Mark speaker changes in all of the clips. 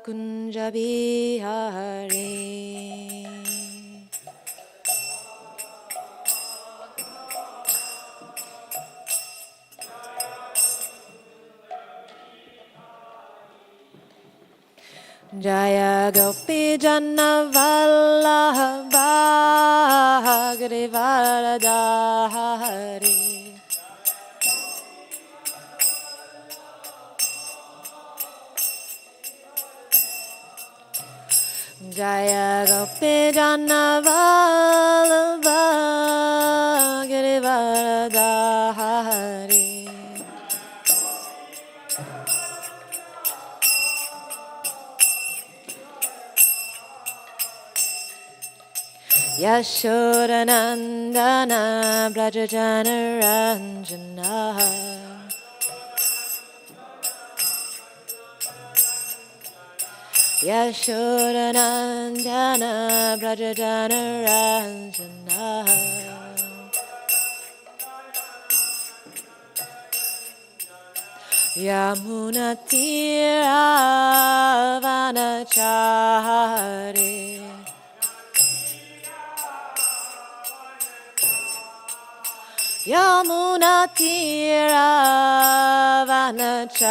Speaker 1: Kunja Bihari. Jaya Gopi Jana Vallabha Girivaradhari. Jaya Gopi Jana Vallabha Girivaradhari. Yashodanandana Brajajana Ranjana. Yashodanandana Brajajana Ranjana. Yamuna Tira Vanachari. Yamuna Tira Vanachari.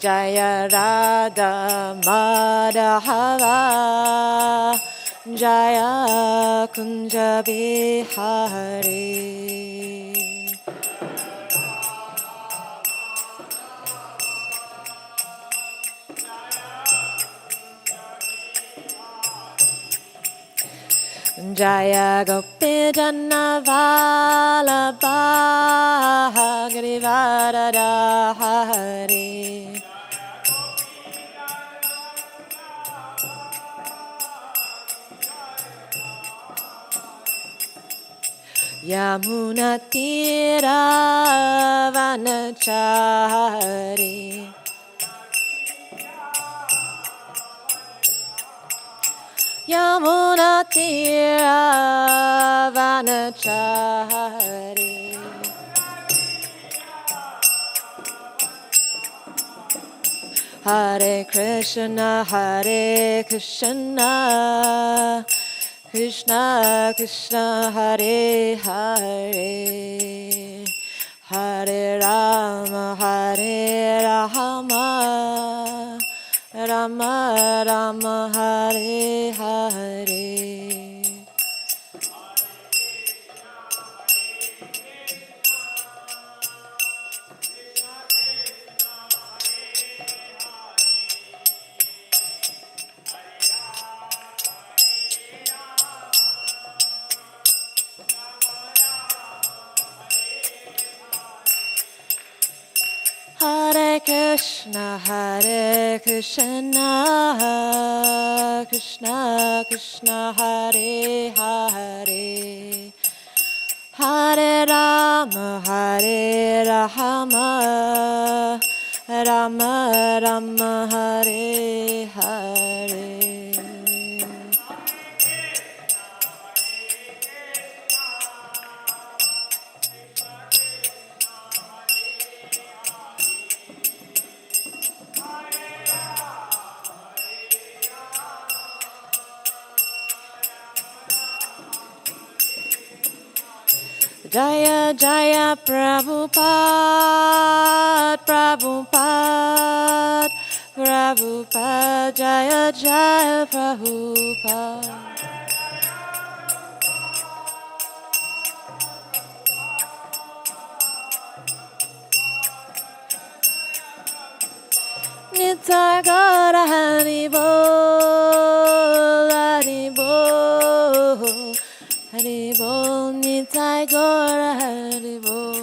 Speaker 1: Jaya Radha Madhava Jaya Kunja Bihari. Jaya Gopi Jana Vallabha Girivaradhari. Yamuna Tira Vanachari. Yamuna Tira Vanachari. Hare Krishna, Hare Krishna, Krishna Krishna, Hare Hare, Hare Rama, Hare Rama, Rama Rama, Hare Hare. Hare Krishna, Krishna Krishna, Hare Hare, Hare Rama, Hare Rama, Rama Rama, Hare Hare. Jaya Jaya Prabhupada, Prabhupada, Prabhupada, Jaya Jaya Prabhupada. Nitai Gaura Hari Bol, Hari Bol, Hari Bol, Nitai Gaura Hari Bol.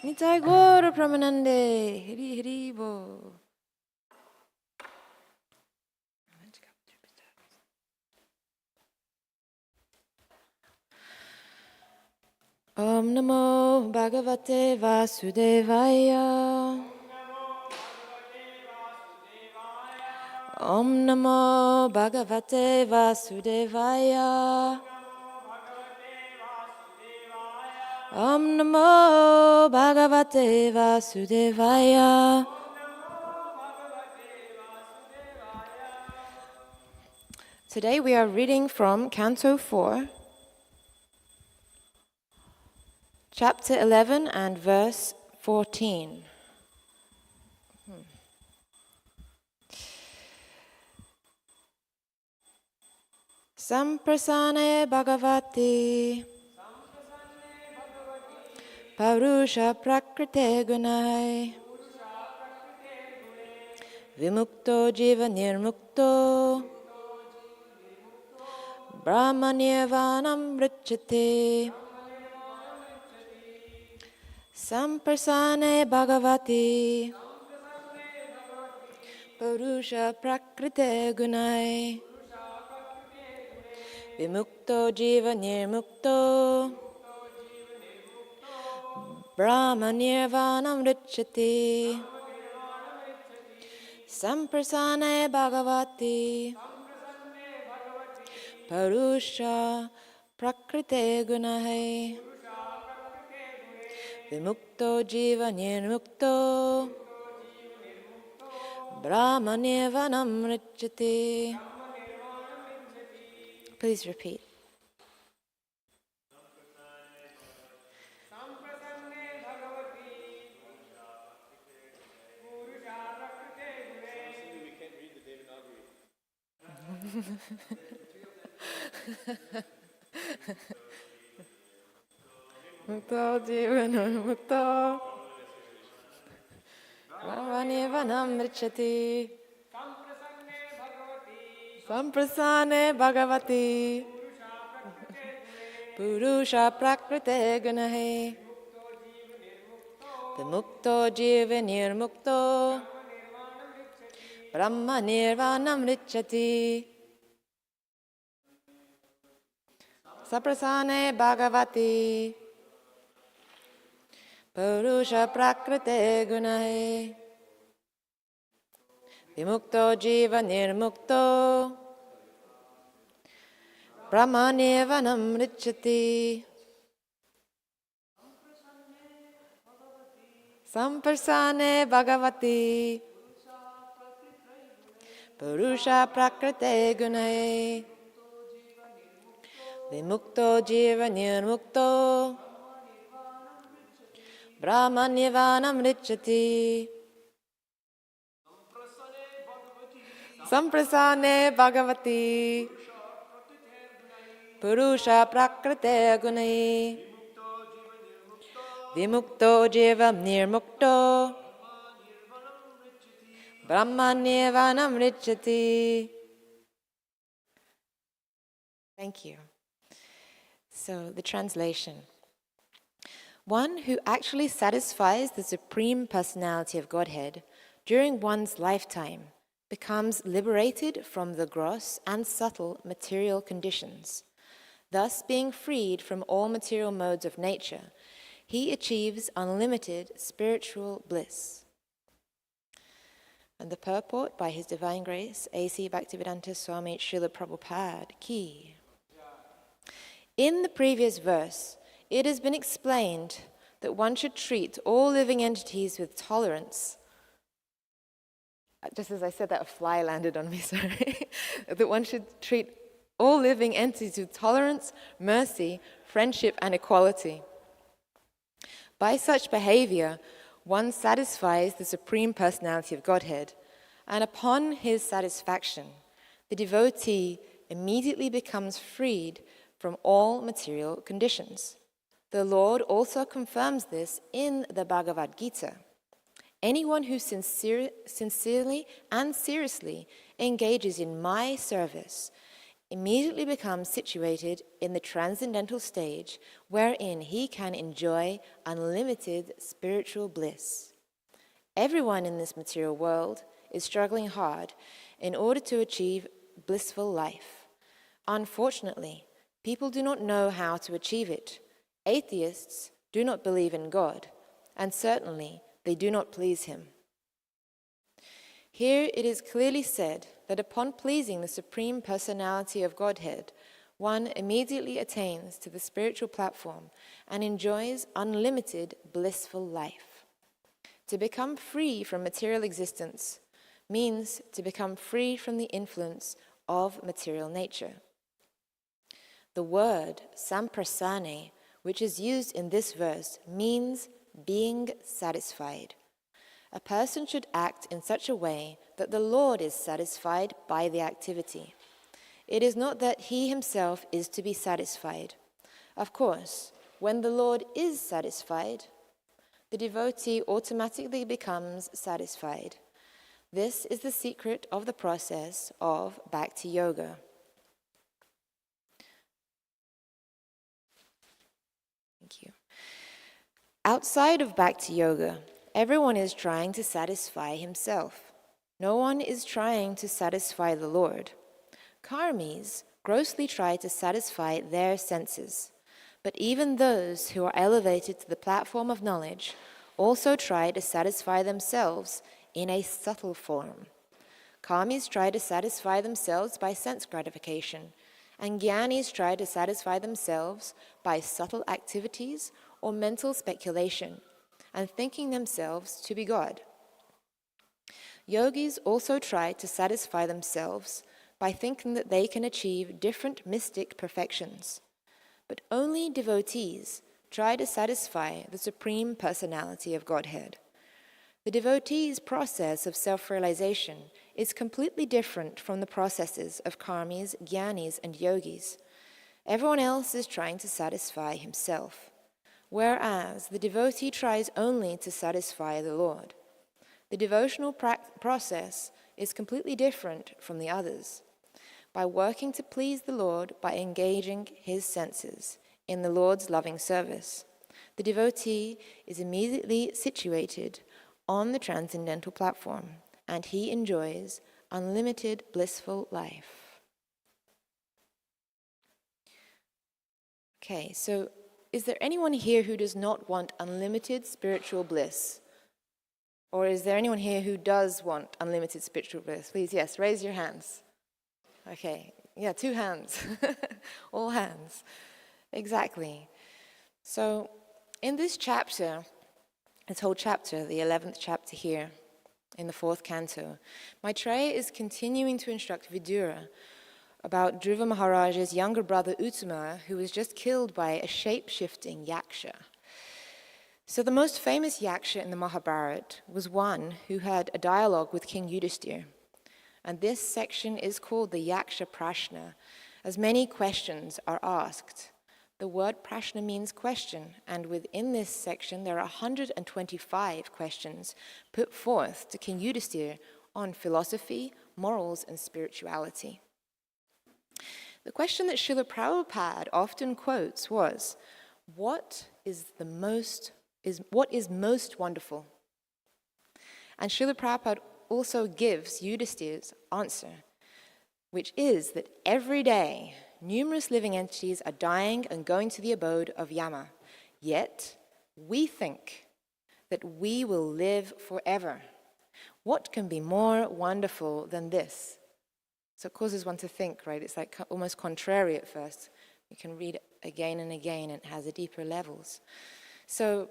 Speaker 1: Nitai Gaura Pramanande, Hari Hari Bol. Om Namo Bhagavate Vasudevaya. Om Namo Bhagavate Vasudevaya. Om Namo Bhagavate Vasudevaya. Today we are reading from Canto 4, Chapter 11 and verse 14. Samprasane Bhagavati Parusha Prakrite Gunai Vimukto Jiva Nirmukto Brahmanirvanam Richate Samprasane Bhagavati Parusha Prakrite Gunai Vimukto Jiva Nirmukto Brahmanirvanam Richate Samprasane Bhagavati Parusha Prakrite Gunai Vimukto Jiva Nirmukto Brahmanirvanam Richate. Please repeat. Mukto Jiva Nirmukto Brahmanirvanam Richate Samprasane Bhagavati Purusha Prakrite Gunahe Vimukto Jiva Nirmukto Brahma Nirvanam Richati Samprasane Bhagavati Purusha Prakrite Gunahe Vimukto Jiva Nirmukto Brahmanirvanam Richati Samprasane Bhagavati Purusha Prakrite Gunae Vimukto Jiva Nirmukto Brahmanirvanam Richati Samprasane Bhagavati Purusha Prakrite Gunae Vimukto Jiva Nirmukto Brahmanirvanam Richati. Thank you. So, the translation. One who actually satisfies the Supreme Personality of Godhead during one's lifetime becomes liberated from the gross and subtle material conditions. Thus, being freed from all material modes of nature, he achieves unlimited spiritual bliss. And the purport by His Divine Grace, A.C. Bhaktivedanta Swami Srila Prabhupada Ki. In the previous verse, it has been explained that one should treat all living entities with tolerance. Just as I said that, a fly landed on me, sorry. That one should treat all living entities with tolerance, mercy, friendship, and equality. By such behavior, one satisfies the Supreme Personality of Godhead, and upon his satisfaction, the devotee immediately becomes freed from all material conditions. The Lord also confirms this in the Bhagavad Gita. Anyone who sincerely and seriously engages in my service immediately becomes situated in the transcendental stage wherein he can enjoy unlimited spiritual bliss. Everyone in this material world is struggling hard in order to achieve blissful life. Unfortunately, people do not know how to achieve it. Atheists do not believe in God, and certainly they do not please Him. Here it is clearly said that upon pleasing the Supreme Personality of Godhead, one immediately attains to the spiritual platform and enjoys unlimited blissful life. To become free from material existence means to become free from the influence of material nature. The word samprasane, which is used in this verse, means being satisfied. A person should act in such a way that the Lord is satisfied by the activity. It is not that he himself is to be satisfied. Of course, when the Lord is satisfied, the devotee automatically becomes satisfied. This is the secret of the process of Bhakti Yoga. Thank you. Outside of Bhakti Yoga, everyone is trying to satisfy himself. No one is trying to satisfy the Lord. Karmis grossly try to satisfy their senses, but even those who are elevated to the platform of knowledge also try to satisfy themselves in a subtle form. Karmis try to satisfy themselves by sense gratification, and Jnanis try to satisfy themselves by subtle activities or mental speculation, and thinking themselves to be God. Yogis also try to satisfy themselves by thinking that they can achieve different mystic perfections. But only devotees try to satisfy the Supreme Personality of Godhead. The devotee's process of self-realization is completely different from the processes of karmis, jnanis, and yogis. Everyone else is trying to satisfy himself, whereas the devotee tries only to satisfy the Lord. The devotional process is completely different from the others. By working to please the Lord by engaging his senses in the Lord's loving service, the devotee is immediately situated on the transcendental platform, and he enjoys unlimited blissful life. Okay, so is there anyone here who does not want unlimited spiritual bliss? Or is there anyone here who does want unlimited spiritual bliss? Please, yes, raise your hands. Okay, yeah, 2 hands. All hands. Exactly. So in this chapter, this whole chapter, the 11th chapter here, in the 4th canto, Maitreya is continuing to instruct Vidura about Dhruva Maharaj's younger brother Uttama, who was just killed by a shape-shifting yaksha. So the most famous yaksha in the Mahabharata was one who had a dialogue with King Yudhisthira. And this section is called the Yaksha Prashna, as many questions are asked. The word prashna means question, and within this section there are 125 questions put forth to King Yudhisthira on philosophy, morals, and spirituality. The question that Srila Prabhupada often quotes was, what is most wonderful? And Srila Prabhupada also gives Yudhisthira's answer, which is that every day numerous living entities are dying and going to the abode of Yama, yet we think that we will live forever. What can be more wonderful than this? So it causes one to think, right? It's like almost contrary at first. You can read it again and again, and it has a deeper levels. So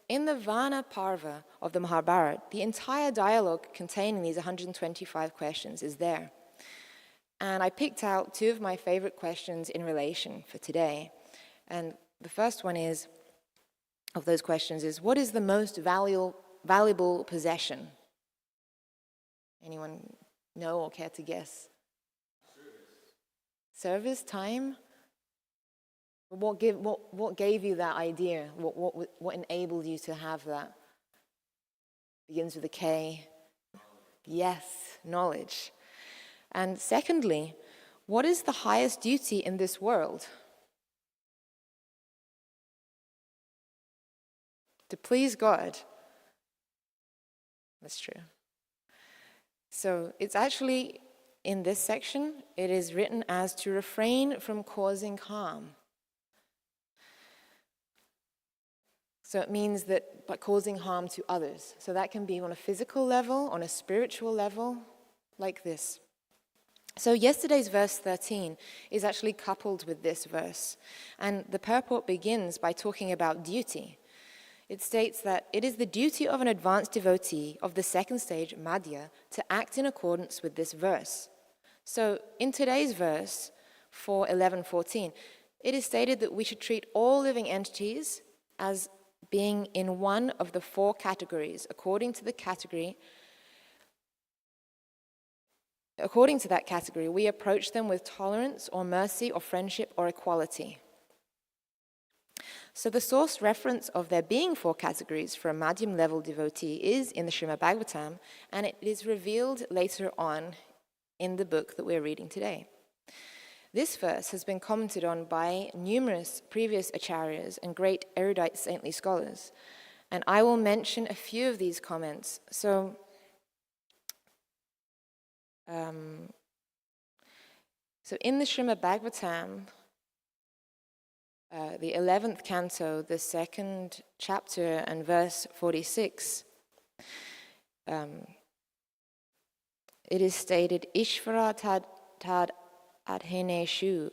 Speaker 1: in the Vana Parva of the Mahabharata, the entire dialogue containing these 125 questions is there. And I picked out 2 of my favorite questions in relation for today. And the first one of those questions is, what is the most valuable possession? Anyone know or care to guess? Service, time? What gave you that idea? What enabled you to have that? Begins with a K. Yes, knowledge. And secondly, what is the highest duty in this world? To please God. That's true. So it's actually, in this section, it is written as to refrain from causing harm. So it means that by causing harm to others. So that can be on a physical level, on a spiritual level, like this. So yesterday's verse 13 is actually coupled with this verse, and the purport begins by talking about duty. It states that it is the duty of an advanced devotee of the second stage, Madhya, to act in accordance with this verse. So in today's verse, 4:11:14, it is stated that we should treat all living entities as being in one of the four categories. According to that category, we approach them with tolerance or mercy or friendship or equality. So the source reference of there being four categories for a Madhyam level devotee is in the Srimad Bhagavatam, and it is revealed later on in the book that we're reading today. This verse has been commented on by numerous previous acharyas and great erudite saintly scholars, and I will mention a few of these comments. So in the Srimad Bhagavatam, the 11th canto, the 2nd chapter and verse 46, it is stated, Ishvara tad adheneshu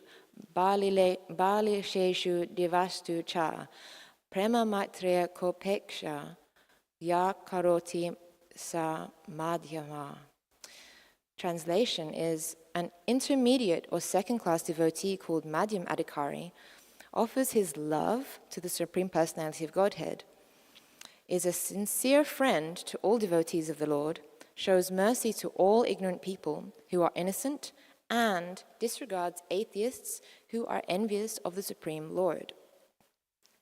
Speaker 1: balisheshu devastu cha prema maitreya kopeksha ya karoti sa madhyama. Translation is, an intermediate or second-class devotee called Madhyam Adhikari offers his love to the Supreme Personality of Godhead, is a sincere friend to all devotees of the Lord, shows mercy to all ignorant people who are innocent, and disregards atheists who are envious of the Supreme Lord.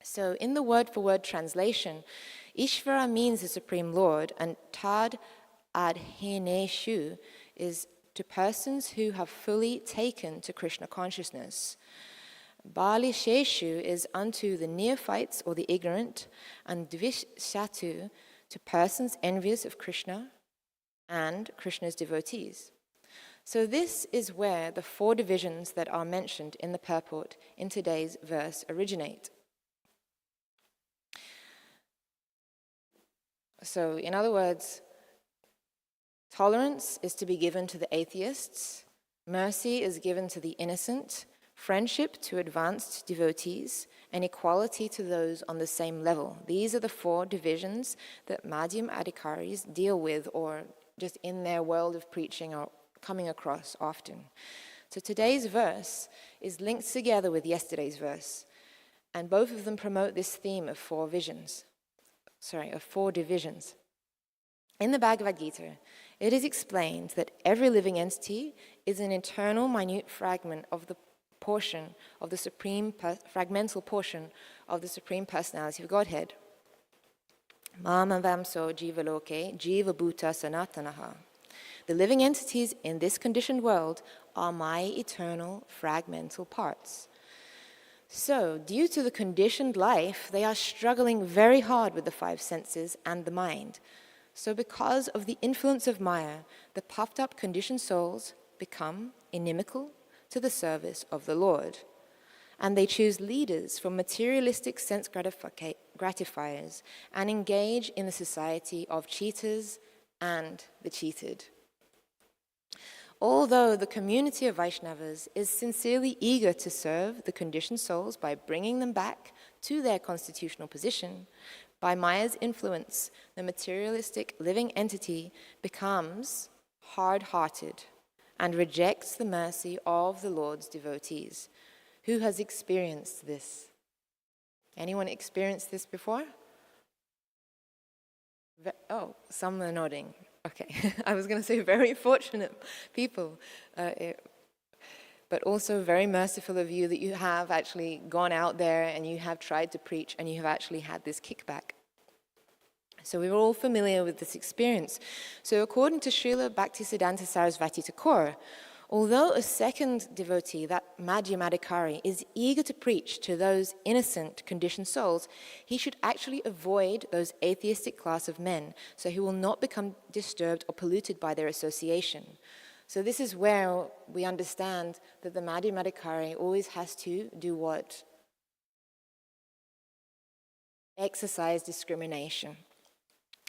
Speaker 1: So in the word-for-word translation, Ishvara means the Supreme Lord, and Tad Adheneshu is to persons who have fully taken to Krishna consciousness. Bali Sheshu is unto the neophytes or the ignorant, and Dvishatu to persons envious of Krishna and Krishna's devotees. So this is where the four divisions that are mentioned in the purport in today's verse originate. So in other words, tolerance is to be given to the atheists, mercy is given to the innocent, friendship to advanced devotees, and equality to those on the same level. These are the four divisions that Madhyam Adhikaris deal with, or just in their world of preaching are coming across often. So today's verse is linked together with yesterday's verse, and both of them promote this theme of four divisions. In the Bhagavad Gita, it is explained that every living entity is an eternal minute fragment of the portion of the fragmental portion of the Supreme Personality of Godhead. Mamavamso jivaloke jiva bhuta sanatanaha. The living entities in this conditioned world are my eternal fragmental parts. So, due to the conditioned life, they are struggling very hard with the five senses and the mind. So because of the influence of Maya, the puffed up conditioned souls become inimical to the service of the Lord. And they choose leaders from materialistic sense gratifiers and engage in the society of cheaters and the cheated. Although the community of Vaishnavas is sincerely eager to serve the conditioned souls by bringing them back to their constitutional position, by Maya's influence, the materialistic living entity becomes hard-hearted and rejects the mercy of the Lord's devotees. Who has experienced this? Anyone experienced this before? Oh, some are nodding. Okay, I was going to say very fortunate people, but also very merciful of you that you have actually gone out there and you have tried to preach and you have actually had this kickback. So we were all familiar with this experience. So according to Srila Bhaktisiddhanta Sarasvati Thakur, although a second devotee, that Madhyam Adhikari, is eager to preach to those innocent conditioned souls, he should actually avoid those atheistic class of men, so he will not become disturbed or polluted by their association. So this is where we understand that the Madhyam Adhikari always has to do what? Exercise discrimination.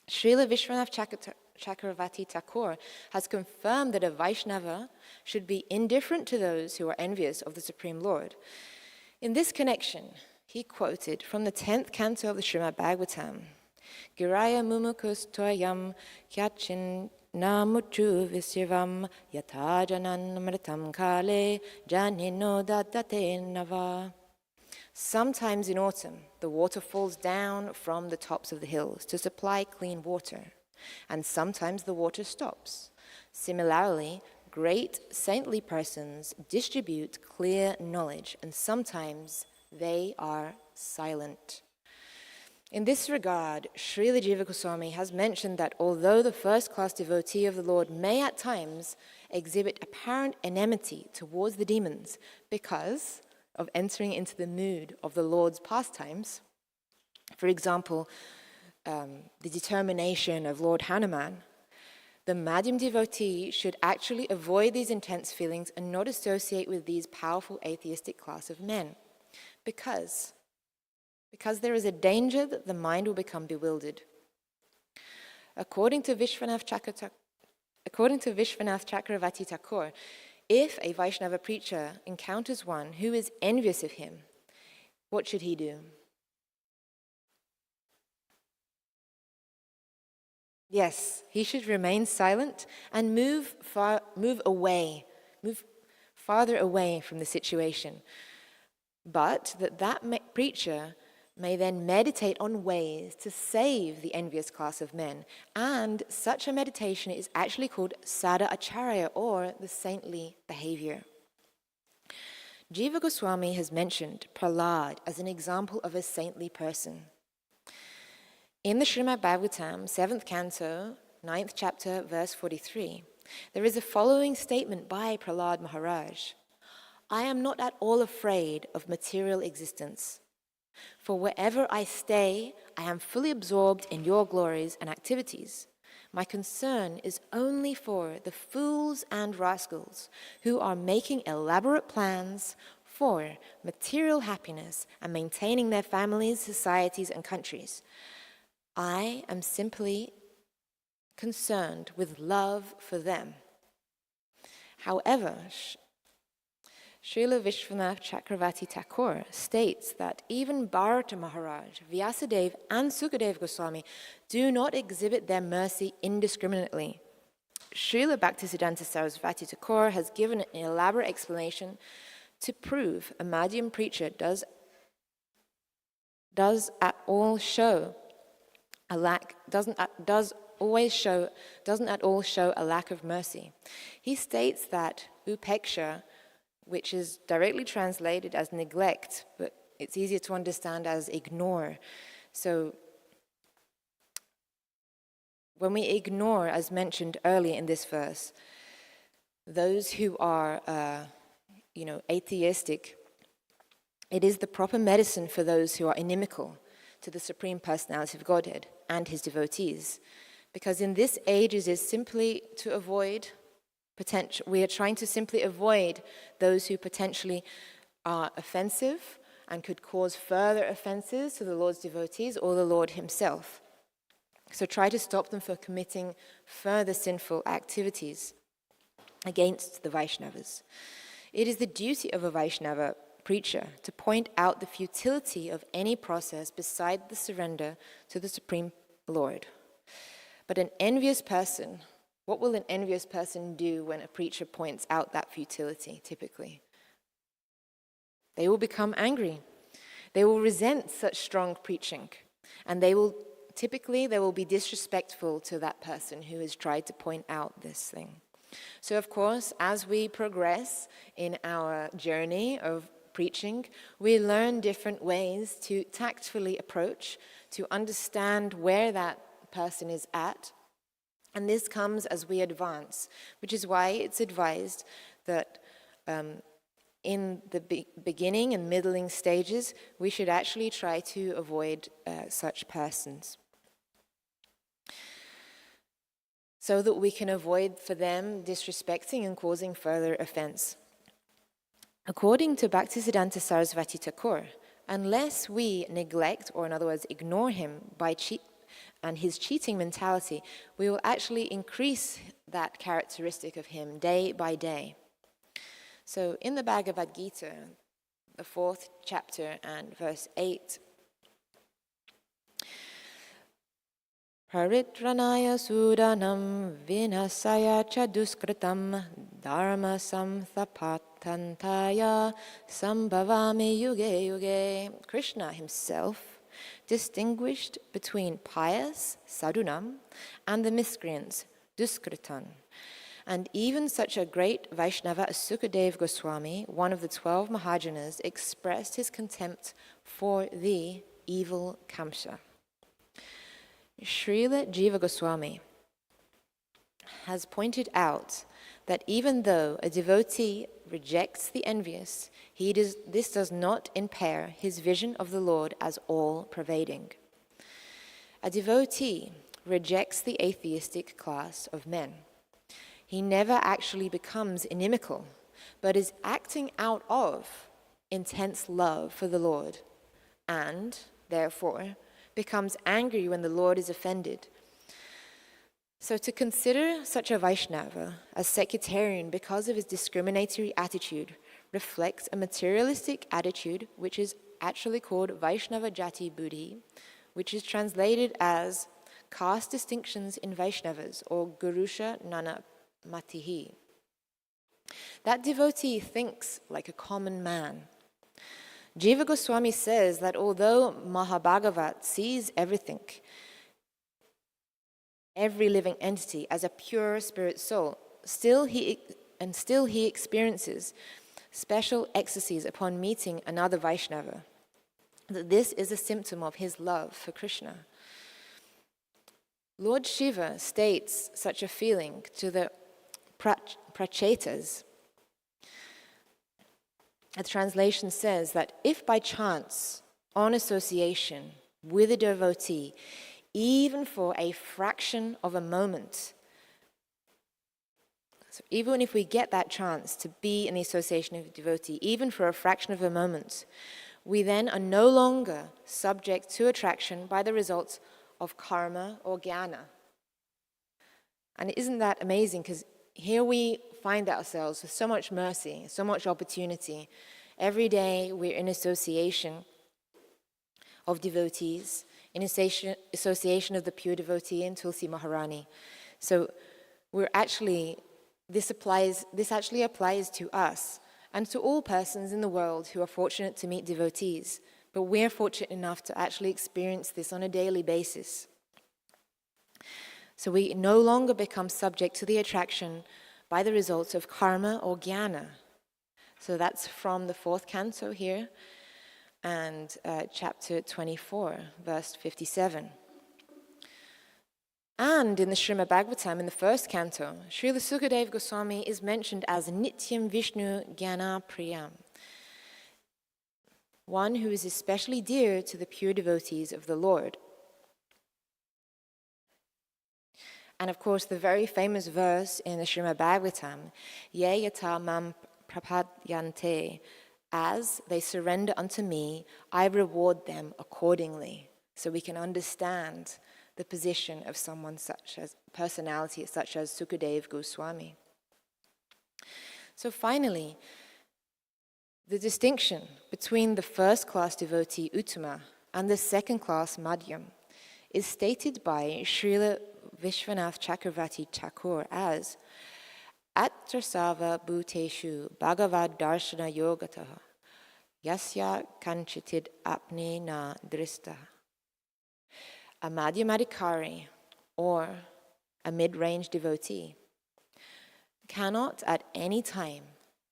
Speaker 1: Srila Vishwanath Chakravarti Thakur has confirmed that a Vaishnava should be indifferent to those who are envious of the Supreme Lord. In this connection, he quoted from the 10th canto of the Srimad Bhagavatam, Giraya mumukus toyam kyachin namuchu visyivam yata janan mritam kale janino dadate nava. Sometimes in autumn, the water falls down from the tops of the hills to supply clean water, and sometimes the water stops. Similarly, great saintly persons distribute clear knowledge, and sometimes they are silent. In this regard, Srila Jiva Goswami has mentioned that although the first-class devotee of the Lord may at times exhibit apparent enmity towards the demons because of entering into the mood of the Lord's pastimes, for example, the determination of Lord Hanuman, the Madhyam devotee should actually avoid these intense feelings and not associate with these powerful atheistic class of men, because there is a danger that the mind will become bewildered. According to Vishwanath Chakravarti Thakur, if a Vaishnava preacher encounters one who is envious of him, what should he do? Yes, he should remain silent and move farther away from the situation. But that preacher may then meditate on ways to save the envious class of men. And such a meditation is actually called Sada Acharya, or the saintly behavior. Jiva Goswami has mentioned Prahlad as an example of a saintly person. In the Srimad Bhagavatam, 7th canto, 9th chapter, verse 43, there is a following statement by Prahlad Maharaj. I am not at all afraid of material existence. For wherever I stay, I am fully absorbed in your glories and activities. My concern is only for the fools and rascals who are making elaborate plans for material happiness and maintaining their families, societies, and countries. I am simply concerned with love for them. However, Srila Vishwanath Chakravarti Thakur states that even Bharata Maharaj, Vyasadeva, and Sukadeva Goswami do not exhibit their mercy indiscriminately. Srila Bhaktisiddhanta Sarasvati Thakur has given an elaborate explanation to prove a Madhyam preacher does at all show a lack, doesn't at all show a lack of mercy. He states that upeksha, which is directly translated as neglect, but it's easier to understand as ignore. So when we ignore, as mentioned earlier in this verse, those who are, atheistic, it is the proper medicine for those who are inimical to the Supreme Personality of Godhead and his devotees. Because in this age it is simply to avoid we are trying to simply avoid those who potentially are offensive and could cause further offenses to the Lord's devotees or the Lord himself. So try to stop them from committing further sinful activities against the Vaishnavas. It is the duty of a Vaishnava preacher to point out the futility of any process beside the surrender to the Supreme Lord. But an envious person, what will an envious person do when a preacher points out that futility, typically? They will become angry. They will resent such strong preaching. And they will be disrespectful to that person who has tried to point out this thing. So, of course, as we progress in our journey of preaching, we learn different ways to tactfully approach, to understand where that person is at. And this comes as we advance, which is why it's advised that in the beginning and middling stages, we should actually try to avoid such persons, so that we can avoid for them disrespecting and causing further offense. According to Bhaktisiddhanta Sarasvati Thakur, unless we neglect, or in other words, ignore him and his cheating mentality, we will actually increase that characteristic of him day by day. So in the Bhagavad Gita, the 4th chapter and verse 8, Paritranaya sudanam vinasaya cha duskritam dharma samthapatantaya sambhavami yuge yuge. Krishna himself distinguished between pious, sadhunam, and the miscreants, duskritan. And even such a great Vaishnava as Sukadeva Goswami, one of the 12 Mahajanas, expressed his contempt for the evil Kamsa. Srila Jiva Goswami has pointed out that even though a devotee rejects the envious, this does not impair his vision of the Lord as all-pervading. A devotee rejects the atheistic class of men. He never actually becomes inimical, but is acting out of intense love for the Lord, and, therefore, becomes angry when the Lord is offended. So to consider such a Vaishnava as sectarian because of his discriminatory attitude reflects a materialistic attitude which is actually called Vaishnava Jati Buddhi, which is translated as caste distinctions in Vaishnavas or Gurusha Nana Matihi. That devotee thinks like a common man. Jiva Goswami says that although Mahabhagavat sees everything, every living entity as a pure spirit soul, still he experiences special ecstasies upon meeting another Vaishnava. That this is a symptom of his love for Krishna. Lord Shiva states such a feeling to the Prachetas. A translation says that if by chance, on association with a devotee, even for a fraction of a moment, so even if we get that chance to be in the association of a devotee, even for a fraction of a moment, we then are no longer subject to attraction by the results of karma or jnana. And isn't that amazing? Because here we find ourselves with so much mercy, so much opportunity. Every day we're in association of devotees, in association of the pure devotee and Tulsi Maharani. So this actually applies to us and to all persons in the world who are fortunate to meet devotees. But we're fortunate enough to actually experience this on a daily basis. So we no longer become subject to the attraction by the results of karma or jnana. So that's from the 4th canto here, and chapter 24, verse 57. And in the Srimad Bhagavatam, in the 1st canto, Srila Sukadeva Goswami is mentioned as Nityam Vishnu Jnana Priyam, one who is especially dear to the pure devotees of the Lord. And of course, the very famous verse in the Srimad Bhagavatam, Ye yata mam prapadyante, as they surrender unto me, I reward them accordingly. So we can understand the position of someone personality such as Sukadeva Goswami. So finally, the distinction between the 1st-class devotee Uttama and the 2nd-class Madhyam is stated by Srila Vishwanath Chakravarti Thakur as Atrasava bhuteshu bhagavad darshana yogataha yasya kanchitid apne na drista. A Madhyamadikari, or a mid-range devotee, cannot at any time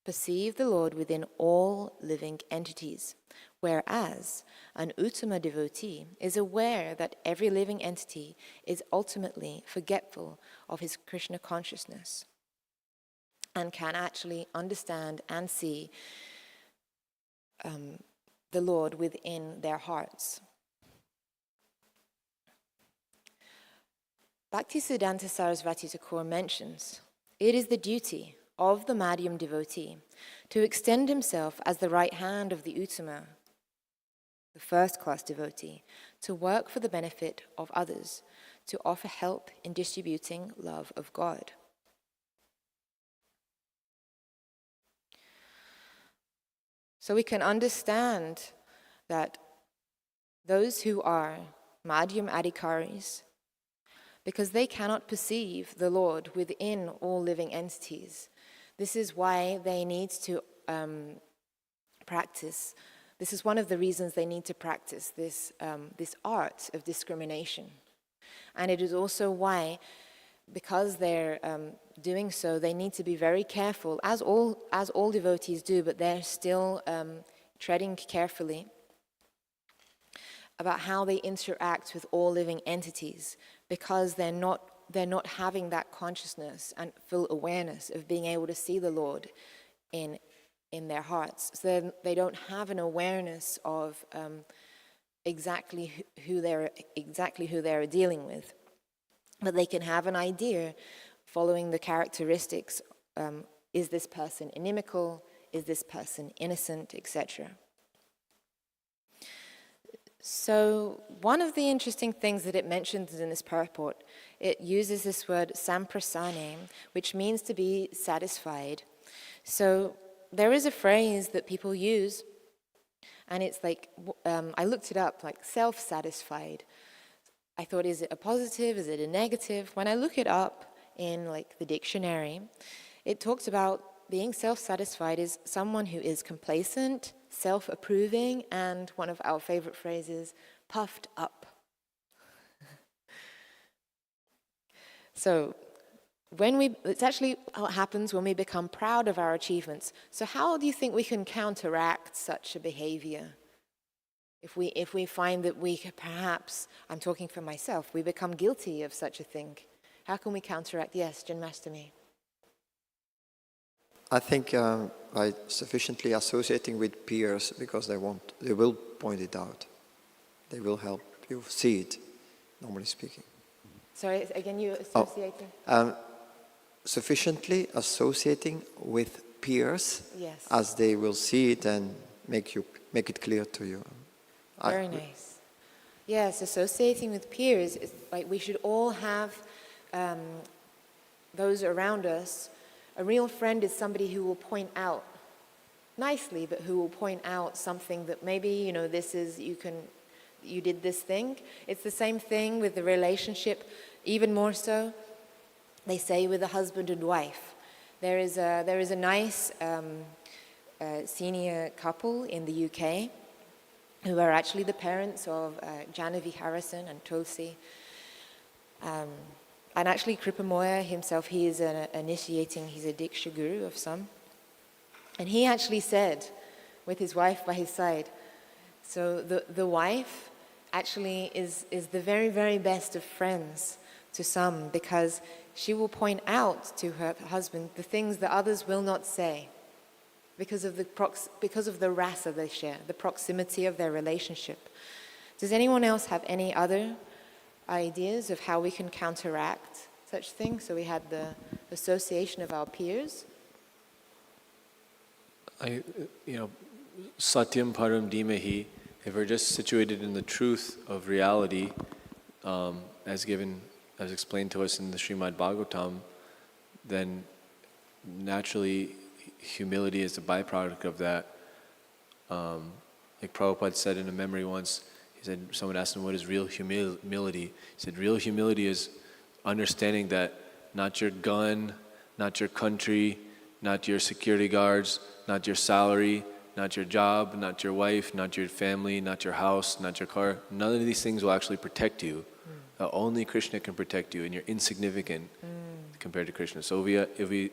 Speaker 1: perceive the Lord within all living entities, whereas an Uttama devotee is aware that every living entity is ultimately forgetful of his Krishna consciousness and can actually understand and see the Lord within their hearts. Bhaktisiddhanta Sarasvati Thakur mentions, it is the duty of the Madhyam devotee to extend himself as the right hand of the Uttama, the 1st-class devotee, to work for the benefit of others, to offer help in distributing love of God. So we can understand that those who are Madhyam Adhikaris, because they cannot perceive the Lord within all living entities, this is why they need to practice. This is one of the reasons they need to practice this art of discrimination. And it is also why, because they're doing so, they need to be very careful, as all devotees do, but they're still treading carefully about how they interact with all living entities, because they're not having that consciousness and full awareness of being able to see the Lord in their hearts. So they don't have an awareness of exactly who they're dealing with, but they can have an idea following the characteristics. Is this person inimical? Is this person innocent, etc.? So one of the interesting things that it mentions in this purport, it uses this word samprasane, which means to be satisfied. So there is a phrase that people use, and it's like, I looked it up, like self-satisfied. I thought, is it a positive? Is it a negative? When I look it up in like the dictionary, it talks about being self-satisfied is someone who is complacent, self-approving, and one of our favorite phrases, puffed up. So it's actually what happens when we become proud of our achievements. So how do you think we can counteract such a behavior? If we find that we perhaps, I'm talking for myself, we become guilty of such a thing, how can we counteract? Yes, Janmastami.
Speaker 2: I think by sufficiently associating with peers, because they will point it out. They will help you see it, normally speaking.
Speaker 1: Sorry, again, you associating?
Speaker 2: Sufficiently associating with peers,
Speaker 1: yes,
Speaker 2: as they will see it and make it clear to you.
Speaker 1: Very nice. Yes, associating with peers is like we should all have those around us. A real friend is somebody who will point out nicely, but who will point out something that maybe, this is, you did this thing. It's the same thing with the relationship, even more so, they say, with a husband and wife. There is a nice senior couple in the UK who are actually the parents of Janavi Harrison and Tulsi. And actually, Kripamoya himself, he is he's a Diksha guru of some. And he actually said, with his wife by his side, so the wife actually is the very, very best of friends to some, because she will point out to her husband the things that others will not say, because of the rasa they share, the proximity of their relationship. Does anyone else have any other ideas of how we can counteract such things? So we had the association of our peers.
Speaker 3: Satyam param dhimahi, if we're just situated in the truth of reality, as explained to us in the Srimad Bhagavatam, then naturally humility is a byproduct of that. Like Prabhupada said in a memory once, he said, someone asked him, what is real humility? He said, real humility is understanding that not your gun, not your country, not your security guards, not your salary, not your job, not your wife, not your family, not your house, not your car, none of these things will actually protect you. Only Krishna can protect you, and you're insignificant compared to Krishna. So if we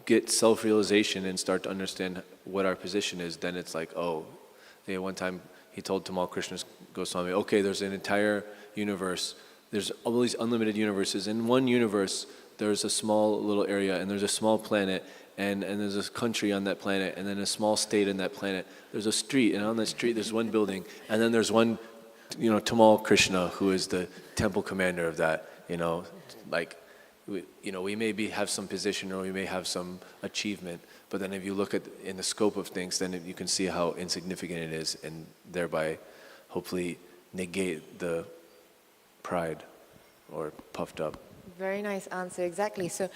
Speaker 3: get self-realization and start to understand what our position is, then it's like, one time he told Tamal Krishna Goswami, okay, there's an entire universe, there's all these unlimited universes. In one universe, there's a small little area, and there's a small planet, and there's a country on that planet, and then a small state on that planet. There's a street, and on that street there's one building, and then there's one, Tamal Krishna, who is the temple commander of that. We may have some position, or we may have some achievement, but then if you look at in the scope of things, then you can see how insignificant it is, and thereby hopefully negate the pride. or puffed up.
Speaker 1: Very nice answer, exactly. So,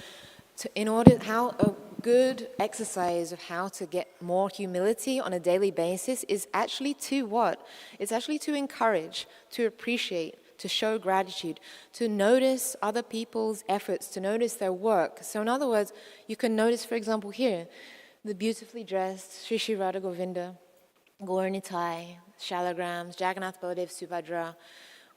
Speaker 1: how a good exercise of how to get more humility on a daily basis is actually to what? It's actually to encourage, to appreciate, to show gratitude, to notice other people's efforts, to notice their work. So in other words, you can notice, for example, here, the beautifully dressed Sri Sri Radha Govinda, Gauranitai, Shalagrams, Jagannath Baladev Subhadra.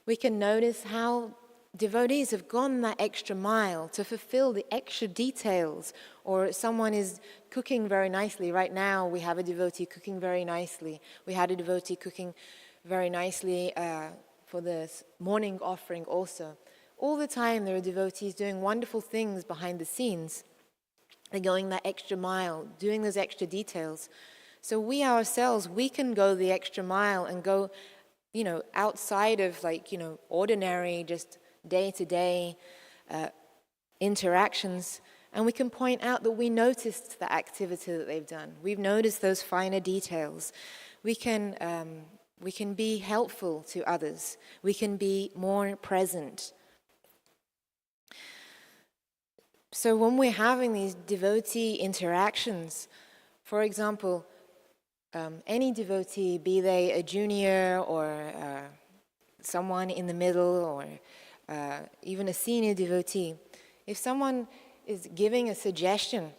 Speaker 1: We can notice how devotees have gone that extra mile to fulfill the extra details, or someone is cooking very nicely. Right now, we have a devotee cooking very nicely. We had a devotee cooking very nicely for the morning offering also. All the time, there are devotees doing wonderful things behind the scenes. They're going that extra mile, doing those extra details. So we ourselves, we can go the extra mile and go, outside of ordinary, just day-to-day interactions, and we can point out that we noticed the activity that they've done. We've noticed those finer details. We can be helpful to others. We can be more present. So when we're having these devotee interactions, for example, any devotee, be they a junior or someone in the middle or even a senior devotee, if someone is giving a suggestion,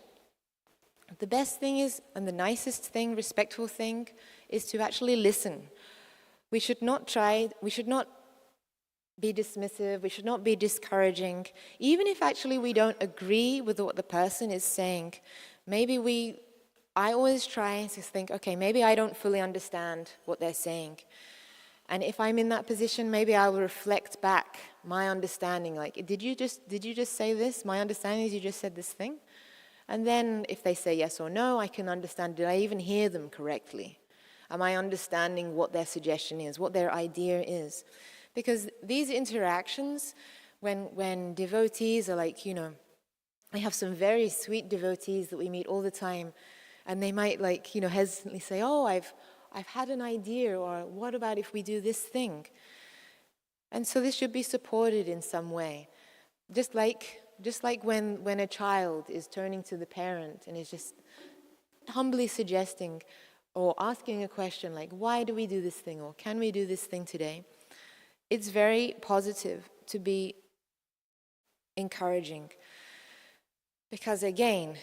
Speaker 1: the best thing is, and the nicest thing, respectful thing, is to actually listen. We should not be dismissive, we should not be discouraging, even if actually we don't agree with what the person is saying. I always try to think, okay, maybe I don't fully understand what they're saying. And if I'm in that position, maybe I will reflect back my understanding, like, did you just say this? My understanding is you just said this thing. And then if they say yes or no, I can understand, did I even hear them correctly? Am I understanding what their suggestion is, what their idea is? Because these interactions, when devotees are I have some very sweet devotees that we meet all the time, and they might hesitantly say, oh, I've had an idea, or what about if we do this thing? And so this should be supported in some way. Just like when a child is turning to the parent and is just humbly suggesting or asking a question like, why do we do this thing, or can we do this thing today? It's very positive to be encouraging. Because again,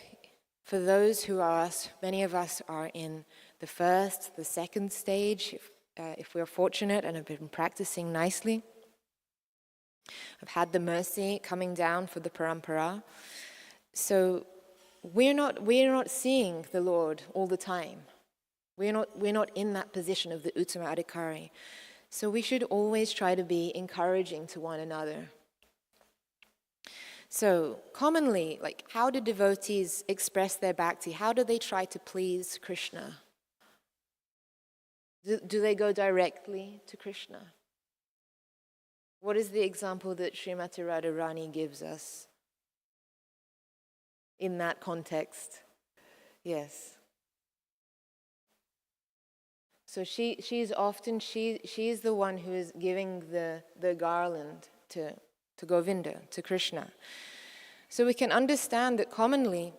Speaker 1: for those who are us, many of us are in the first, the second stage, if we're fortunate and have been practicing nicely. I've had the mercy coming down for the parampara. So we're not seeing the Lord all the time. We're not in that position of the Uttama Adhikari. So we should always try to be encouraging to one another. So commonly, how do devotees express their bhakti? How do they try to please Krishna? Do they go directly to Krishna? What is the example that Srimati Radharani gives us in that context? Yes. So she's the one who is giving the garland to Govinda, to Krishna. So we can understand that commonly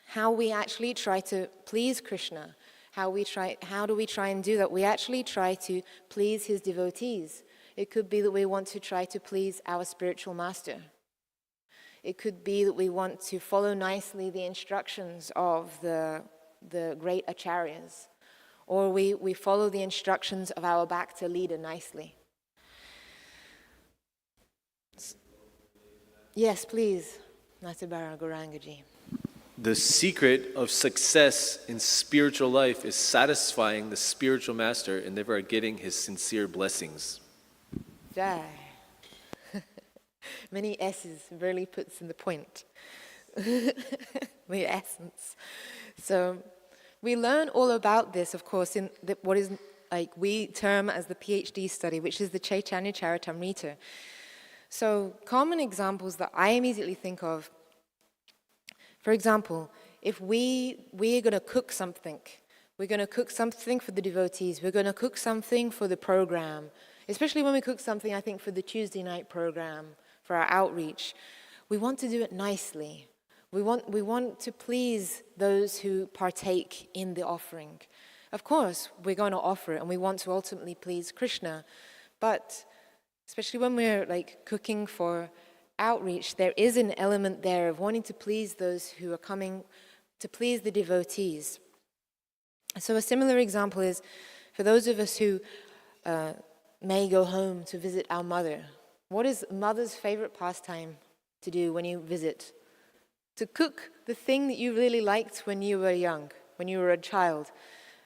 Speaker 1: how we actually try to please Krishna, how do we try and do that? We actually try to please his devotees. It could be that we want to try to please our spiritual master. It could be that we want to follow nicely the instructions of the great acharyas. Or we follow the instructions of our bhakta leader nicely. Yes, please, Nathabara Gaurangaji.
Speaker 3: The secret of success in spiritual life is satisfying the spiritual master and therefore getting his sincere blessings.
Speaker 1: Jai. Many S's really puts in the point. The essence. So we learn all about this, of course, in what is we term as the PhD study, which is the Chaitanya Charitamrita. So common examples that I immediately think of, for example, if we're going to cook something, we're going to cook something for the devotees, we're going to cook something for the program, Especially when we cook something, I think, for the Tuesday night program, for our outreach, we want to do it nicely. We want to please those who partake in the offering. Of course, we're going to offer it, and we want to ultimately please Krishna. But especially when we're like cooking for outreach, there is an element there of wanting to please those who are coming, to please the devotees. So a similar example is for those of us who may go home to visit our mother. What is mother's favorite pastime to do when you visit? To cook the thing that you really liked when you were young, when you were a child.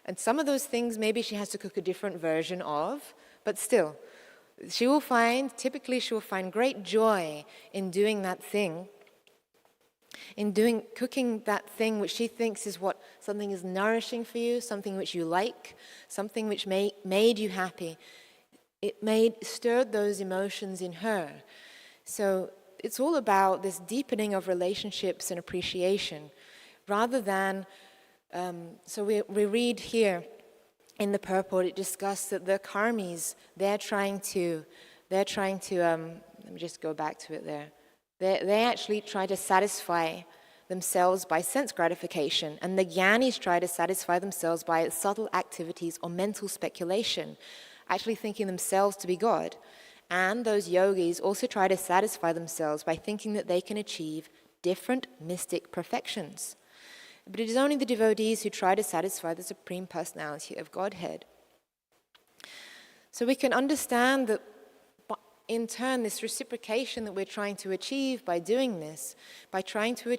Speaker 1: And some of those things maybe she has to cook a different version of, but still, typically she will find great joy in doing that thing, cooking that thing which she thinks is what something is nourishing for you, something which you like, something which made you happy. It stirred those emotions in her. So it's all about this deepening of relationships and appreciation, rather than. So we read here in the purport, it discussed that the karmis, they're trying to. Let me just go back to it there. They actually try to satisfy themselves by sense gratification, and the jnanis try to satisfy themselves by subtle activities or mental speculation, actually thinking themselves to be God. And those yogis also try to satisfy themselves by thinking that they can achieve different mystic perfections. But it is only the devotees who try to satisfy the Supreme Personality of Godhead. So we can understand that in turn, this reciprocation that we're trying to achieve by doing this, by trying to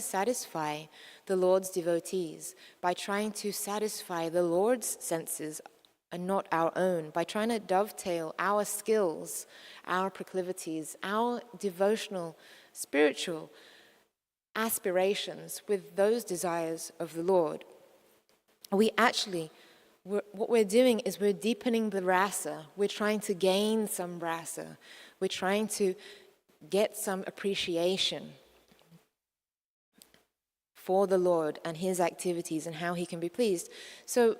Speaker 1: satisfy the Lord's devotees, by trying to satisfy the Lord's senses and not our own, by trying to dovetail our skills, our proclivities, our devotional, spiritual aspirations with those desires of the Lord. What we're doing is we're deepening the rasa. We're trying to gain some rasa. We're trying to get some appreciation for the Lord and His activities and how He can be pleased. So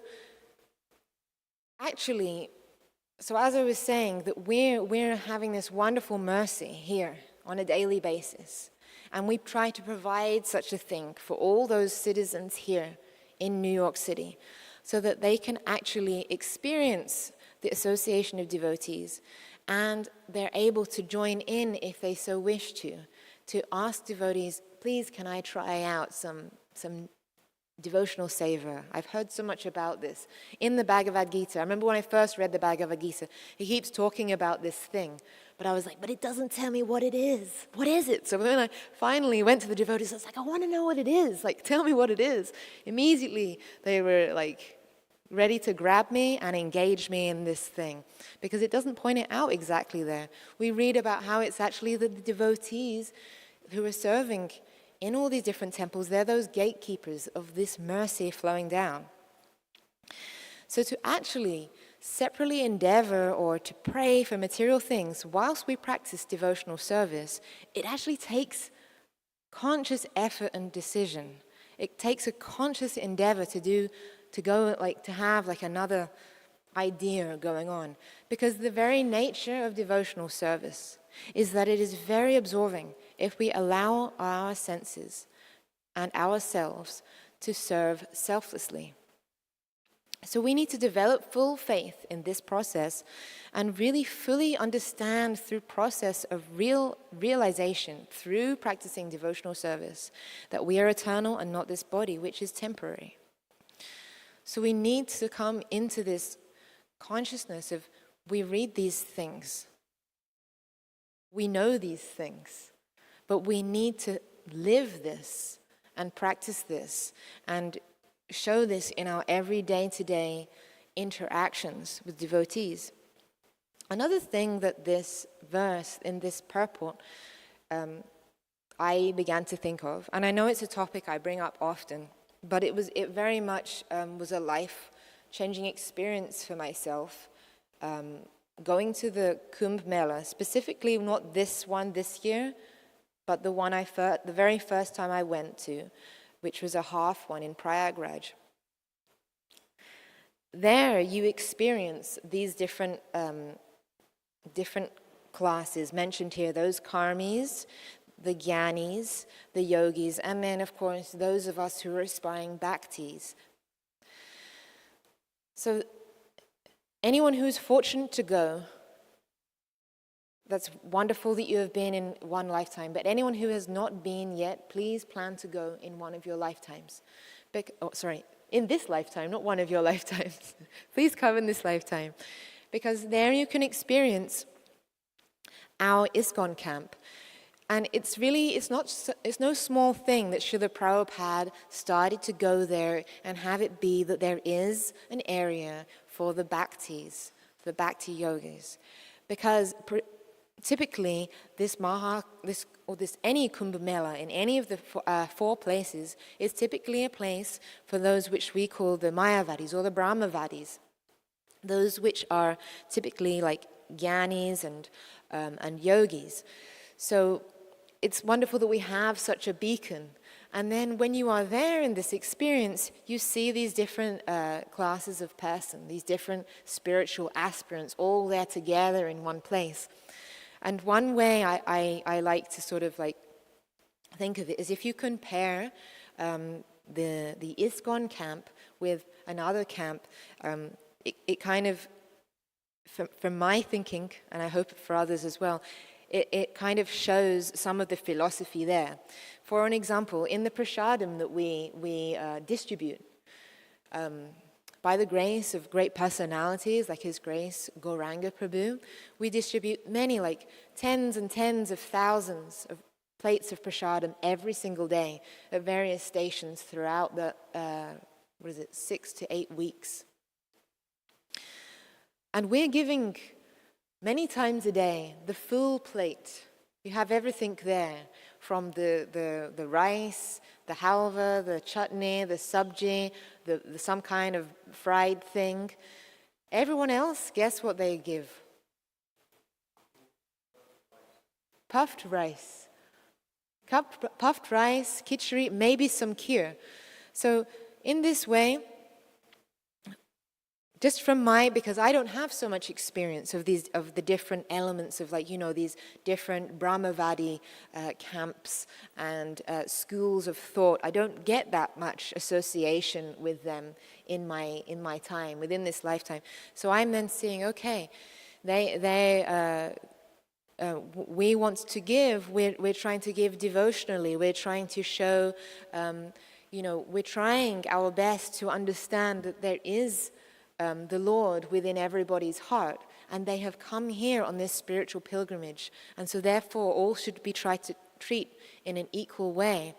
Speaker 1: as I was saying, that we're having this wonderful mercy here on a daily basis. And we try to provide such a thing for all those citizens here in New York City, so that they can actually experience the association of devotees, and they're able to join in if they so wish to ask devotees, please, can I try out some devotional savor? I've heard so much about this. In the Bhagavad Gita, I remember when I first read the Bhagavad Gita, he keeps talking about this thing, but I was like, but it doesn't tell me what it is. What is it? So when I finally went to the devotees, I was like, I want to know what it is. Like, tell me what it is. Immediately, they were like ready to grab me and engage me in this thing, because it doesn't point it out exactly there. We read about how it's actually the devotees who are serving in all these different temples. They're those gatekeepers of this mercy flowing down. So to actually separately endeavor or to pray for material things whilst we practice devotional service, it actually takes conscious effort and decision. It takes a conscious endeavor to have another idea going on. Because the very nature of devotional service is that it is very absorbing if we allow our senses and ourselves to serve selflessly. So we need to develop full faith in this process and really fully understand through process of realization, through practicing devotional service, that we are eternal and not this body, which is temporary. So we need to come into this consciousness of, we read these things, we know these things, but we need to live this and practice this and show this in our every day-to-day interactions with devotees. Another thing that this verse in this purport I began to think of, and I know it's a topic I bring up often, but it very much was a life-changing experience for myself. Going to the Kumbh Mela, specifically not this one this year, but the very first time I went to, which was a half one in Prayagraj. there you experience these different classes mentioned here, those karmis, the jnanis, the yogis, and then of course those of us who are aspiring bhaktis. So anyone who's fortunate to go, that's wonderful that you have been in one lifetime, but anyone who has not been yet, please plan to go in one of your lifetimes. In this lifetime, not one of your lifetimes. Please come in this lifetime. Because there you can experience our ISKCON camp. And it's no small thing that Srila Prabhupada started to go there and have it be that there is an area for the bhaktis, the bhakti yogis. Because typically this any Kumbh Mela in any of the four places is typically a place for those which we call the Mayavadis or the Brahmavadis. Those which are typically like jnanis and yogis. So it's wonderful that we have such a beacon. And then when you are there in this experience, you see these different classes of person, these different spiritual aspirants all there together in one place. And one way I like to sort of like think of it is if you compare the ISKCON camp with another camp, it kind of, from my thinking, and I hope for others as well, it kind of shows some of the philosophy there. For an example, in the prasadam that we distribute, by the grace of great personalities like His Grace Gauranga Prabhu, we distribute many, like tens and tens of thousands of plates of prasadam every single day at various stations throughout the, 6 to 8 weeks. And we're giving many times a day the full plate. You have everything there, from the rice, the halva, the chutney, the sabji, some kind of fried thing. Everyone else, guess what they give? Puffed rice. Puffed rice, khichdi, maybe some kheer. So in this way, just from because I don't have so much experience of the different elements of these different Brahmavadi camps and schools of thought. I don't get that much association with them in my time, within this lifetime. So I'm then seeing, okay, we want to give, we're trying to give devotionally, we're trying to show, we're trying our best to understand that there is the Lord within everybody's heart, and they have come here on this spiritual pilgrimage, and so therefore all should be tried to treat in an equal way.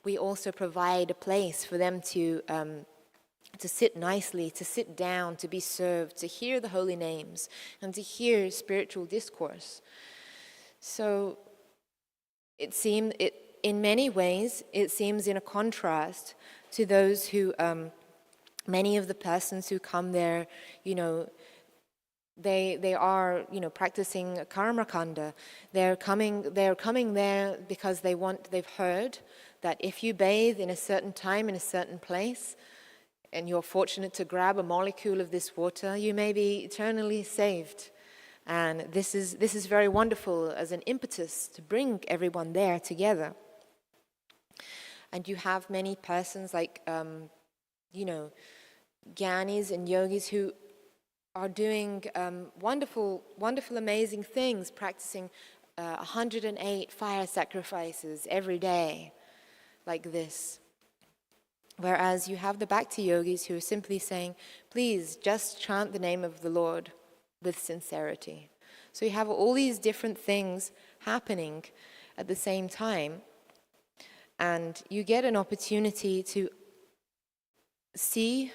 Speaker 1: We also provide a place for them to sit nicely, to sit down, to be served, to hear the holy names, and to hear spiritual discourse. So in many ways, it seems in a contrast to those who many of the persons who come there, they are, practicing karma kanda. They're coming there because they've heard that if you bathe in a certain time in a certain place, and you're fortunate to grab a molecule of this water, you may be eternally saved. And this is very wonderful as an impetus to bring everyone there together. And you have many persons like, jnanis and yogis who are doing wonderful, amazing things, practicing 108 fire sacrifices every day, like this. Whereas you have the bhakti yogis who are simply saying, please just chant the name of the Lord with sincerity. So you have all these different things happening at the same time, and you get an opportunity to see,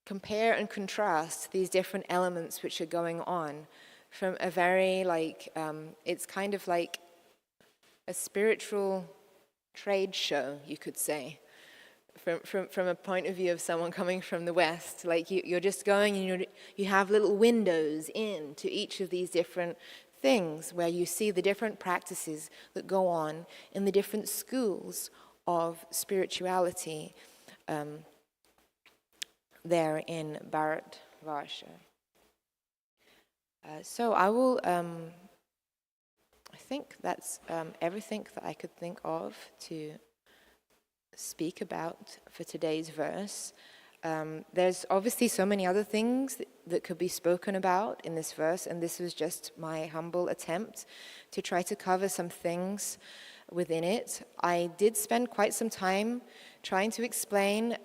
Speaker 1: compare and contrast these different elements which are going on from a very it's kind of like a spiritual trade show, you could say, from a point of view of someone coming from the West. Like you're just going and you have little windows into each of these different things where you see the different practices that go on in the different schools of spirituality there in Bharat Varsha. So I will, I think that's everything that I could think of to speak about for today's verse. There's obviously so many other things that could be spoken about in this verse, and this was just my humble attempt to try to cover some things within it. I did spend quite some time trying to explain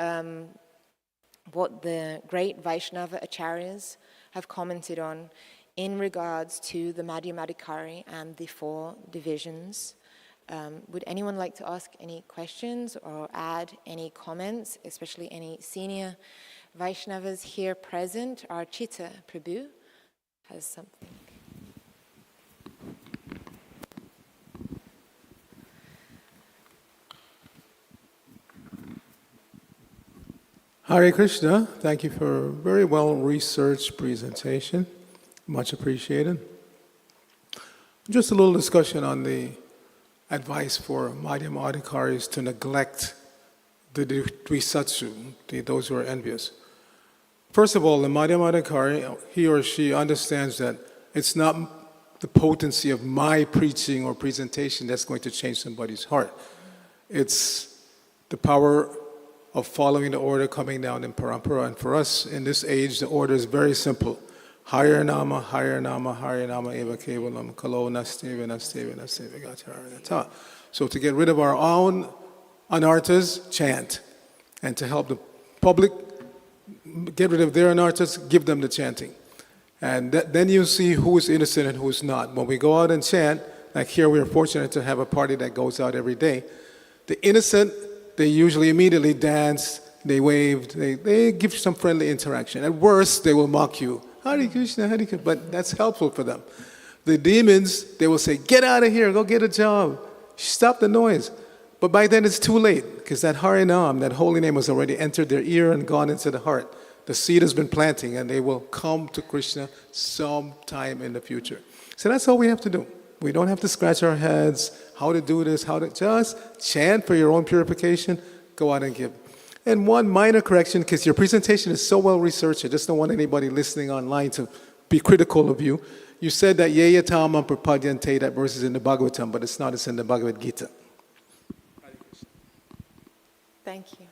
Speaker 1: what the great Vaishnava acharyas have commented on in regards to the Madhyamadikari and the 4 divisions. Would anyone like to ask any questions or add any comments, especially any senior Vaishnavas here present? Our Chitta Prabhu has something.
Speaker 4: Hare Krishna, thank you for a very well-researched presentation. Much appreciated. Just a little discussion on the advice for Madhyamadikaris to neglect the Dvisatsu, those who are envious. First of all, the Madhyamadikari, he or she understands that it's not the potency of my preaching or presentation that's going to change somebody's heart. It's the power of following the order coming down in parampara. And for us, in this age, the order is very simple. Hare Nama, Hare Nama, Hare Nama, Eva Kevalam, Kalo Nasteva, Nasteva, Nasteva, Gacharana. So to get rid of our own anarthas, chant. And to help the public get rid of their anarthas, give them the chanting. And then you see who is innocent and who is not. When we go out and chant, like here we are fortunate to have a party that goes out every day. The innocent, they usually immediately dance, they wave, they give some friendly interaction. At worst, they will mock you. Hare Krishna, Hare Krishna, but that's helpful for them. The demons, they will say, get out of here, go get a job, stop the noise. But by then it's too late, because that Hare Nam, that holy name has already entered their ear and gone into the heart. The seed has been planting, and they will come to Krishna sometime in the future. So that's all we have to do. We don't have to scratch our heads, how to do this, how to just chant for your own purification, go out and give. And one minor correction, because your presentation is so well researched, I just don't want anybody listening online to be critical of you. You said that Yeyatamam Prapadyante, that verse is in the Bhagavatam, but it's not, it's in the Bhagavad Gita.
Speaker 1: Thank you.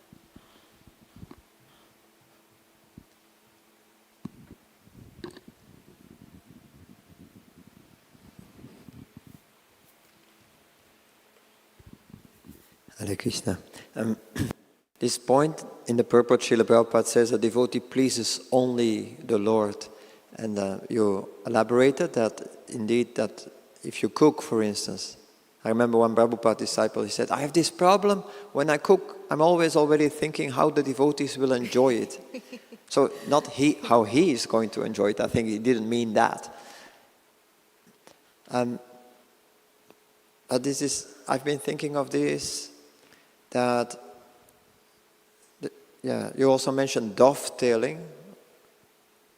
Speaker 2: Hare Krishna. This point in the purport, Srila Prabhupada says a devotee pleases only the Lord. And you elaborated that indeed that if you cook, for instance, I remember one Prabhupada disciple, he said, I have this problem, when I cook, I'm always already thinking how the devotees will enjoy it. So not how he is going to enjoy it, I think he didn't mean that. This is, I've been thinking of this, that you also mentioned dovetailing,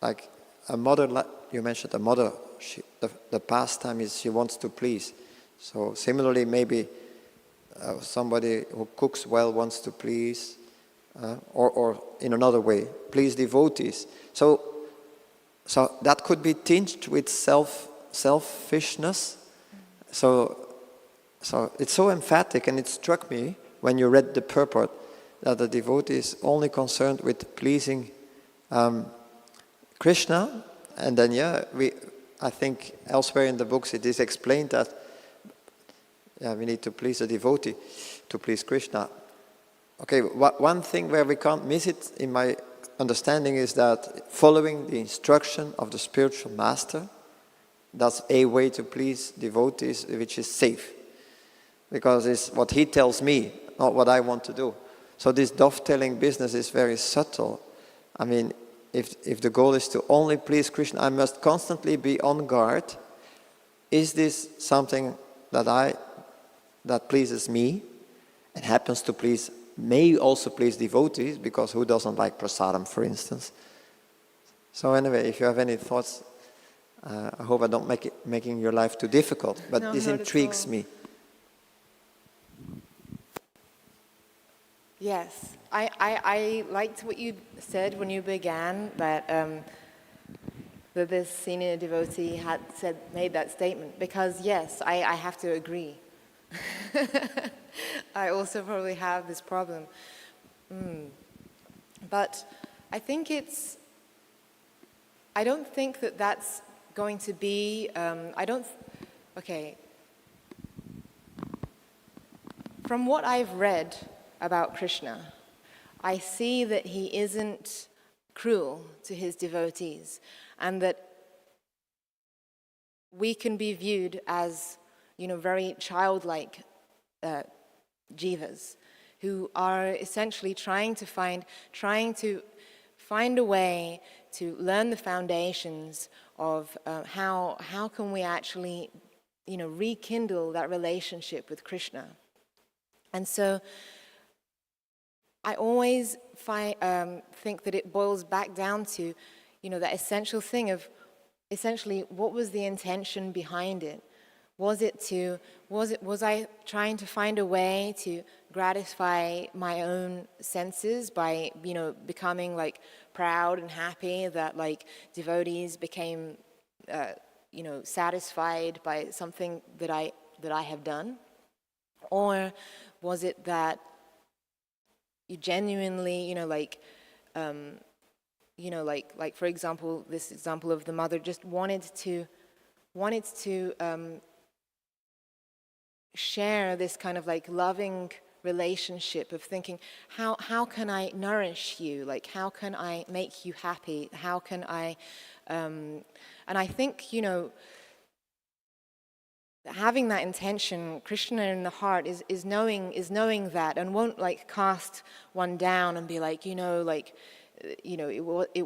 Speaker 2: like a mother. You mentioned a mother. The pastime is she wants to please. So similarly, maybe somebody who cooks well wants to please, or in another way, please devotees. So that could be tinged with selfishness. So it's so emphatic, and it struck me when you read the purport that the devotee is only concerned with pleasing Krishna, and then I think elsewhere in the books it is explained that we need to please the devotee to please Krishna. Okay, one thing where we can't miss it in my understanding is that following the instruction of the spiritual master, that's a way to please devotees which is safe, because it's what he tells me, not what I want to do. So this dovetailing business is very subtle. I mean, if the goal is to only please Krishna, I must constantly be on guard. Is this something that pleases me and happens to may also please devotees, because who doesn't like prasadam, for instance? So anyway, if you have any thoughts, I hope I don't making your life too difficult, but this intrigues me.
Speaker 1: Yes, I liked what you said when you began, that that this senior devotee had made that statement, because yes, I have to agree. I also probably have this problem. But I think I don't think that that's going to be, okay. From what I've read about Krishna, I see that he isn't cruel to his devotees, and that we can be viewed as, very childlike jivas who are essentially trying to find a way to learn the foundations of how can we actually, rekindle that relationship with Krishna. And so I always think that it boils back down to, that essential thing of essentially what was the intention behind it? Was I trying to find a way to gratify my own senses by, becoming like proud and happy that like devotees became, satisfied by something that I have done? Or was it that you genuinely, like for example, this example of the mother just wanted to share this kind of like loving relationship of thinking, how can I nourish you? Like, how can I make you happy? How can I, and I think, having that intention, Krishna in the heart is knowing that, and won't like cast one down and be like, it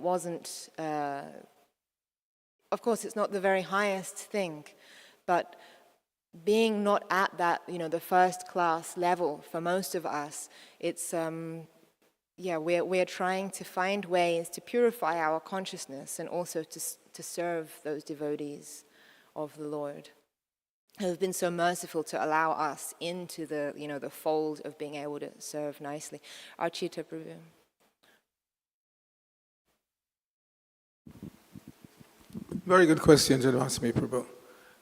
Speaker 1: wasn't, of course it's not the very highest thing, but being not at that, the first class level for most of us, it's, we're trying to find ways to purify our consciousness and also to serve those devotees of the Lord who have been so merciful to allow us into the, the fold of being able to serve nicely. Archita Prabhu.
Speaker 4: Very good question, Janmasami Prabhu.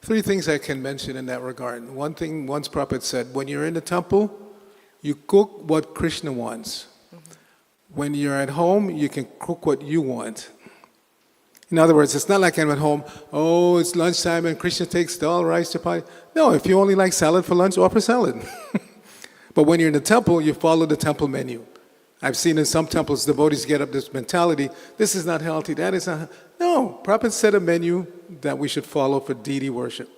Speaker 4: 3 things I can mention in that regard. One thing, once Prabhupada said, when you're in the temple, you cook what Krishna wants. When you're at home, you can cook what you want. In other words, it's not like I'm at home, oh, it's lunchtime and Krishna takes all rice chapati. No, if you only like salad for lunch, offer salad. But when you're in the temple, you follow the temple menu. I've seen in some temples, devotees get up this mentality, this is not healthy, that is not. No, Prabhupada set a menu that we should follow for deity worship.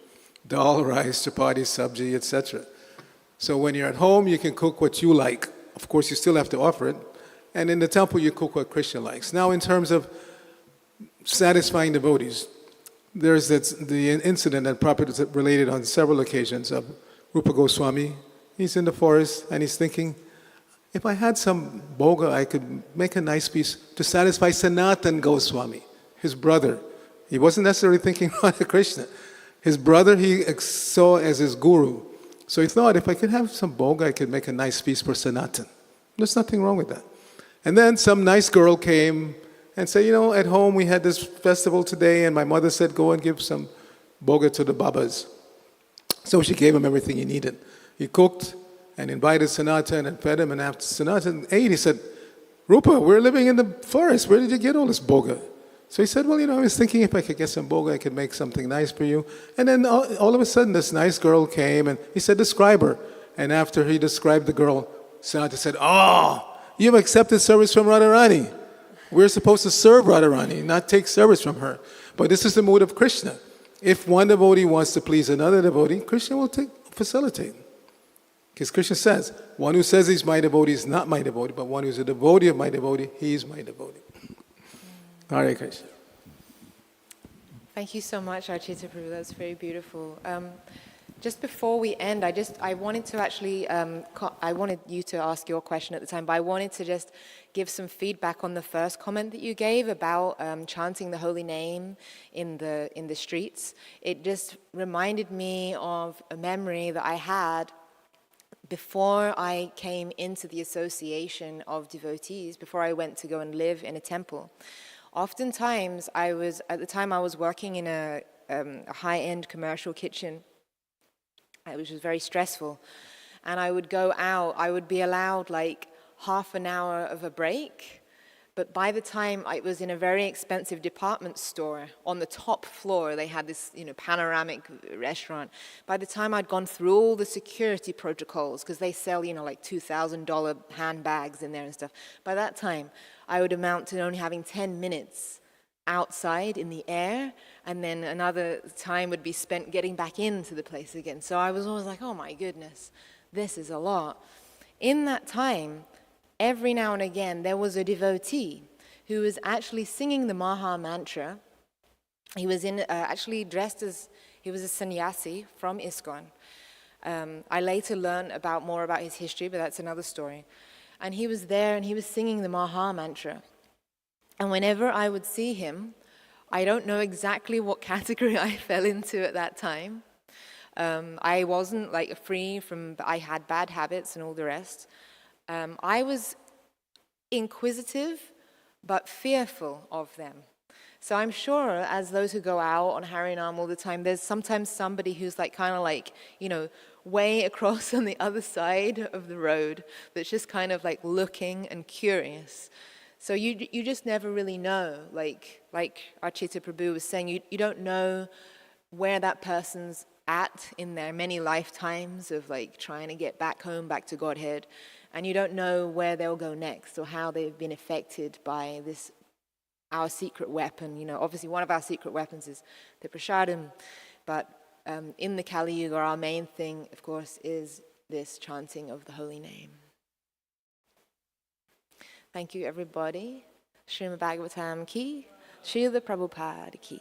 Speaker 4: Dal, rice, chapati, sabji, etc. So when you're at home, you can cook what you like. Of course, you still have to offer it. And in the temple, you cook what Krishna likes. Now, in terms of satisfying devotees, there's the incident that Prabhupada has related on several occasions of Rupa Goswami. He's in the forest and he's thinking, if I had some boga, I could make a nice piece to satisfy Sanatan Goswami, his brother. He wasn't necessarily thinking about Krishna. His brother he saw as his guru. So he thought, if I could have some boga, I could make a nice piece for Sanatan. There's nothing wrong with that. And then some nice girl came and said, at home we had this festival today and my mother said, go and give some boga to the babas. So she gave him everything he needed. He cooked and invited Sanatan and fed him, and after Sanatan ate, he said, Rupa, we're living in the forest. Where did you get all this boga? So he said, well, I was thinking if I could get some boga, I could make something nice for you. And then all of a sudden, this nice girl came, and he said, describe her. And after he described the girl, Sanatan said, you've accepted service from Radharani. We're supposed to serve Radharani, not take service from her. But this is the mood of Krishna. If one devotee wants to please another devotee, Krishna will facilitate. Because Krishna says, one who says he's my devotee is not my devotee, but one who's a devotee of my devotee, he is my devotee. Hare Krishna.
Speaker 1: Thank you so much, Archita Prabhu. That's very beautiful. Just before we end, I wanted to actually, I wanted you to ask your question at the time, but I wanted to just give some feedback on the first comment that you gave about chanting the holy name in the streets. It just reminded me of a memory that I had before I came into the association of devotees, before I went to go and live in a temple, oftentimes at the time I was working in a high-end commercial kitchen, which was very stressful. And I would go out, I would be allowed like half an hour of a break. But by the time I was in a very expensive department store on the top floor, they had this, panoramic restaurant. By the time I'd gone through all the security protocols, because they sell, like $2,000 handbags in there and stuff, by that time I would amount to only having 10 minutes outside in the air, and then another time would be spent getting back into the place again. So I was always like, oh my goodness, this is a lot. In that time, every now and again, there was a devotee who was actually singing the Maha Mantra. He was actually dressed as, he was a sannyasi from ISKCON. I later learned more about his history, but that's another story. And he was there and he was singing the Maha Mantra. And whenever I would see him, I don't know exactly what category I fell into at that time. I wasn't free from, I had bad habits and all the rest. I was inquisitive, but fearful of them. So I'm sure, as those who go out on Harinam all the time, there's sometimes somebody who's way across on the other side of the road that's just kind of looking and curious. So you just never really know, like Archita Prabhu was saying, you don't know where that person's at in their many lifetimes of trying to get back home, back to Godhead, and you don't know where they'll go next or how they've been affected by this, our secret weapon. Obviously one of our secret weapons is the prasadam, but in the Kali Yuga, our main thing, of course, is this chanting of the holy name. Thank you, everybody. Srimad Bhagavatam ki, Srila Prabhupada ki.